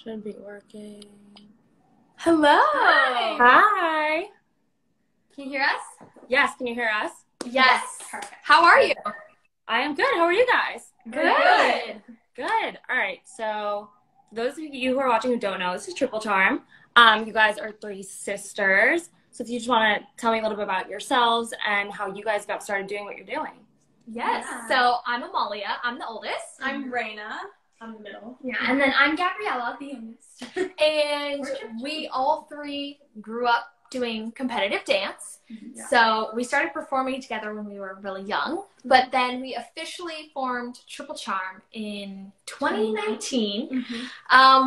Should be working. Hello. Hi. Hi. Can you hear us? Yes, can you hear us? Yes. Perfect. How are you? I am good. How are you guys? Good. Good. All right. So, for those of you who are watching who don't know, this is Triple Charm. You guys are three sisters. So, if you just want to tell me a little bit about yourselves and how you guys got started doing what you're doing. Yes. Yeah. So I'm Amalia. I'm the oldest. I'm Raina. I'm the middle. Yeah, and then I'm Gabriella, the youngest. And we all three grew up doing competitive dance. Yeah. So we started performing together when we were really young. But then we officially formed Triple Charm in 2019.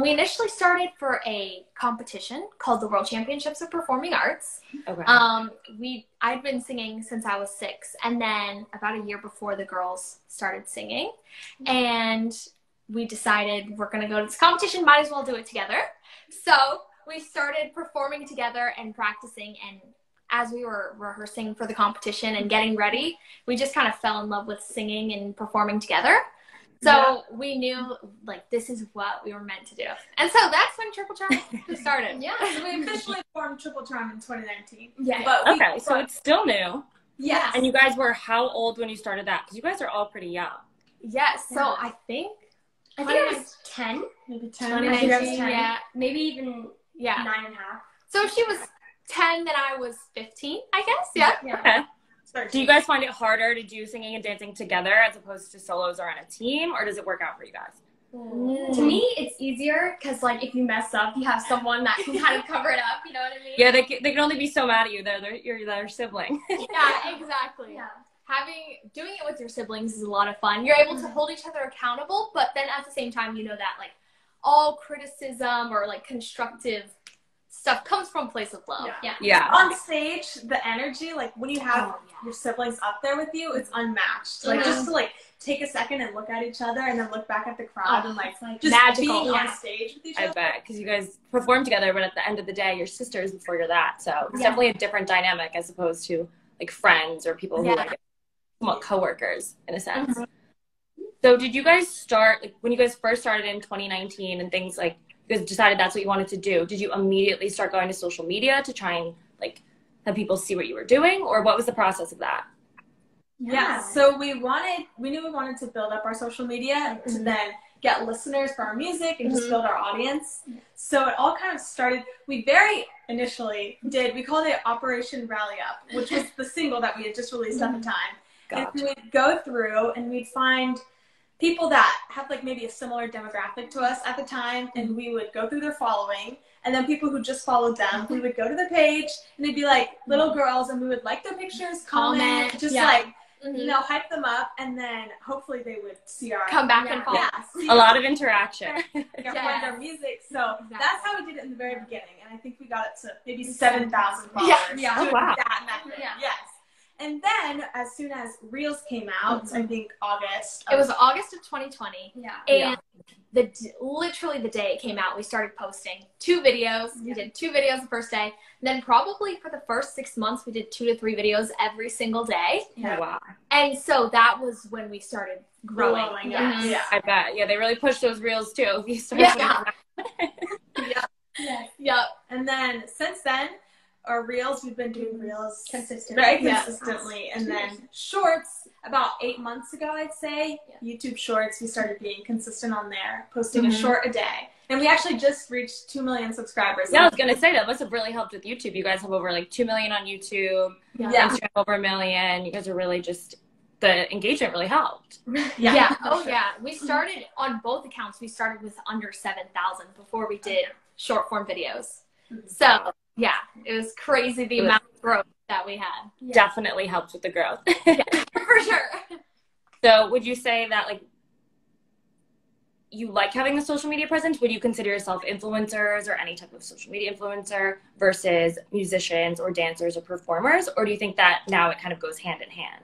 We initially started for a competition called the World Championships of Performing Arts. Okay. I'd been singing since I was 6, and then about a year before the girls started singing, and we decided we're gonna go to this competition, might as well do it together. So we started performing together and practicing, and as we were rehearsing for the competition and getting ready, we just kind of fell in love with singing and performing together. So we knew, like, this is what we were meant to do. And so that's when Triple Charm started. Yeah, so we officially formed Triple Charm in 2019. Yeah. Okay, so it's still new. Yes. And you guys were how old when you started that? Because you guys are all pretty young. Yes. So Yeah. I think I think I was 10. Maybe 10. 2019, I think I was 10. yeah. Maybe even yeah. 9.5. So if she was 10, then I was 15, I guess. Yeah. Yeah. Okay. Sorry. Do you guys find it harder to do singing and dancing together as opposed to solos or on a team, or does it work out for you guys? To me, it's easier because, like, if you mess up, you have someone that can kind of cover it up. You know what I mean? Yeah, they can only be so mad at you. You're their sibling. Yeah, exactly. Yeah. Doing it with your siblings is a lot of fun. You're able to hold each other accountable, but then at the same time, you know that, like, all criticism or, like, constructive stuff comes from a place of love. Yeah. Yeah. On stage, the energy, like when you have Oh, yeah. your siblings up there with you, it's unmatched. Like just to like take a second and look at each other and then look back at the crowd and like It's like just magical. being Yeah. on stage with each I other. bet, because you guys perform together, but at the end of the day, you're sisters before you're that. So it's Yeah. definitely a different dynamic as opposed to like friends or people who Yeah. like somewhat coworkers in a sense. So did you guys start, like when you guys first started in 2019 and things like, you guys decided that's what you wanted to do, did you immediately start going to social media to try and like have people see what you were doing, or what was the process of that? Yeah, so we knew we wanted to build up our social media to then get listeners for our music and just build our audience. So it all kind of started, we called it Operation Rally Up, which was the single that we had just released at the time. Gotcha. And we'd go through and we'd find people that have like maybe a similar demographic to us at the time, and we would go through their following, and then people who just followed them, we would go to their page and they'd be like little girls, and we would like their pictures, comment, just like you know, hype them up, and then hopefully they would see our Come back and follow. see A lot of interaction. find our music. So Exactly. that's how we did it in the very beginning, and I think we got it to maybe 7,000 followers. Yeah. Oh, wow. That method. Yeah. Yes. And then as soon as Reels came out, I think August. It was August of 2020. Yeah. And literally the day it came out, we started posting 2 videos. We did 2 videos the first day. And then probably for the first 6 months, we did 2 to 3 videos every single day. Oh, wow. And so that was when we started growing. Growing, Yeah. yeah. I bet. Yeah, they really push those reels too. If you start Yeah. Yes. Yep. And then since then, our Reels, we've been doing Reels Consistently. very Yeah. consistently. And then Shorts, about 8 months ago, I'd say, YouTube Shorts, we started being consistent on there, posting a short a day. And we actually just reached 2 million subscribers. Yeah, I was gonna say that must have really helped with YouTube. You guys have over like 2 million on YouTube. Yeah. Instagram over 1 million. You guys are really just, the engagement really helped. Yeah. for Oh, sure. yeah. We started on both accounts. We started with under 7,000 before we did short form videos. So, yeah, it was crazy the amount of growth that we had. Definitely helped with the growth. For sure. So would you say that like you like having the social media presence? Would you consider yourself influencers or any type of social media influencer versus musicians or dancers or performers? Or do you think that now it kind of goes hand in hand?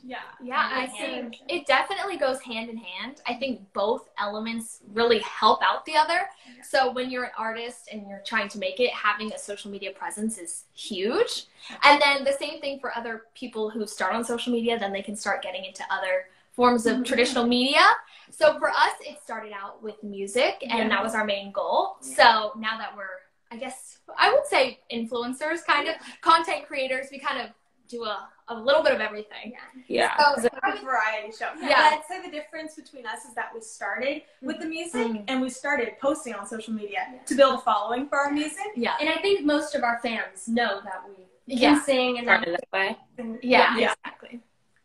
Yeah. Yeah, I think it definitely goes hand in hand. I think both elements really help out the other. So when you're an artist and you're trying to make it, having a social media presence is huge. And then the same thing for other people who start on social media, then they can start getting into other forms of traditional media. So for us, it started out with music, and that was our main goal. So now that we're, I guess, I would say influencers, kind of content creators, we kind of do a little bit of everything. Yeah. So it's a variety show. Yeah. I'd say the difference between us is that we started with the music and we started posting on social media to build a following for our music. Yeah. And I think most of our fans know that we can sing and Started that way. Yeah, Yeah. exactly.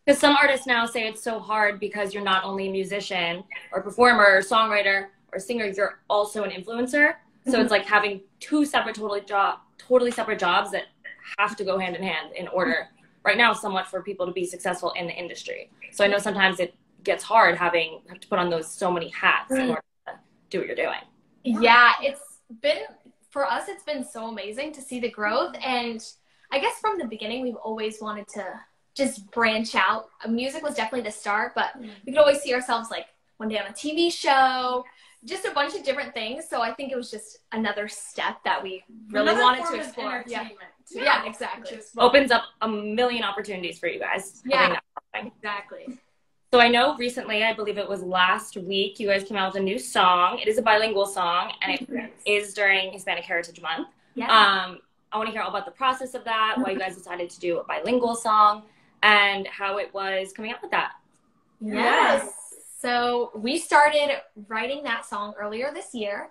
Because some artists now say it's so hard because you're not only a musician or performer or songwriter or singer, you're also an influencer. So it's like having two separate, totally separate jobs that have to go hand in hand in order right now somewhat for people to be successful in the industry. So I know sometimes it gets hard have to put on those so many hats in order to do what you're doing. Yeah, it's been, for us, it's been so amazing to see the growth. And I guess from the beginning, we've always wanted to just branch out. Music was definitely the start, but we could always see ourselves like one day on a TV show, just a bunch of different things. So I think it was just another step that we really Another wanted form to of explore. entertainment, too. Yeah, exactly. Which is what- Opens up a million opportunities for you guys. having that following. Exactly. So I know recently, I believe it was last week, you guys came out with a new song. It is a bilingual song, and it is during Hispanic Heritage Month. Yeah. I want to hear all about the process of that, why you guys decided to do a bilingual song, and how it was coming up with that. Yes. So we started writing that song earlier this year.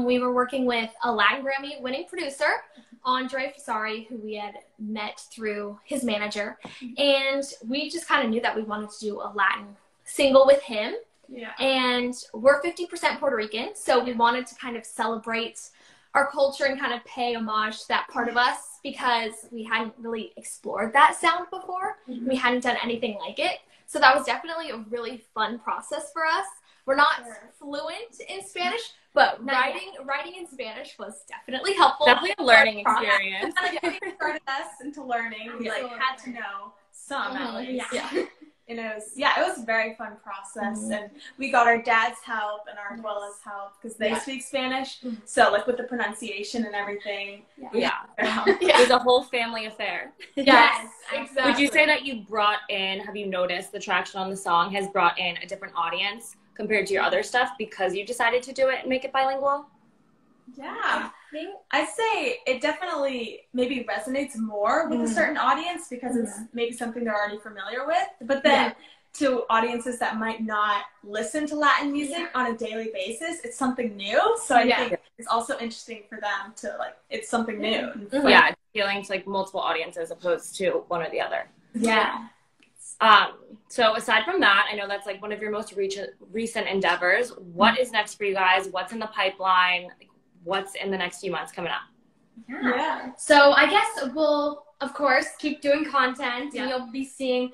We were working with a Latin Grammy winning producer, Andre Fasari, who we had met through his manager. And we just kind of knew that we wanted to do a Latin single with him. Yeah. And we're 50% Puerto Rican, so we wanted to kind of celebrate our culture and kind of pay homage to that part of us because we hadn't really explored that sound before. We hadn't done anything like it. So that was definitely a really fun process for us. We're not fluent in Spanish, but writing in Spanish was definitely helpful. Definitely a learning experience. It started us into learning. We had to know some at least. Yeah. And it was a very fun process, and we got our dad's help and our abuela's help because they speak Spanish. So like with the pronunciation and everything, Yeah. help. It was a whole family affair. Yes, exactly. Would you say that you brought in, have you noticed the traction on the song has brought in a different audience compared to your other stuff because you decided to do it and make it bilingual? Yeah, I'd say it definitely maybe resonates more with a certain audience because it's maybe something they're already familiar with. But then to audiences that might not listen to Latin music on a daily basis, it's something new. So I think it's also interesting for them to like, it's something new. Yeah, appealing to like multiple audiences opposed to one or the other. Yeah. So aside from that, I know that's like one of your most recent endeavors. What is next for you guys? What's in the pipeline? What's in the next few months coming up? Yeah. So I guess we'll, of course, keep doing content, and you'll be seeing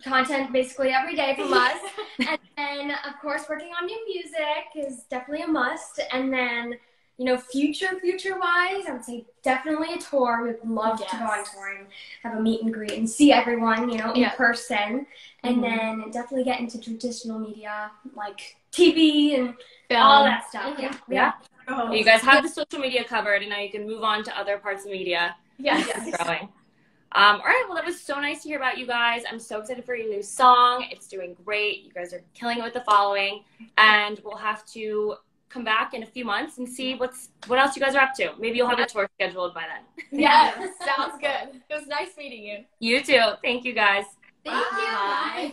content basically every day from us. And then, of course, working on new music is definitely a must. And then, you know, future-wise, I would say definitely a tour. We'd love to go on tour and have a meet and greet and see everyone, you know, in person. And then definitely get into traditional media like TV and all that stuff. Yeah. Oh. You guys have the social media covered, and now you can move on to other parts of media. Yes. Growing. All right. Well, that was so nice to hear about you guys. I'm so excited for your new song. It's doing great. You guys are killing it with the following, and we'll have to come back in a few months and see what else you guys are up to. Maybe you'll have a tour scheduled by then. Yes, sounds good. It was nice meeting you. You too. Thank you guys. Thank you. Bye.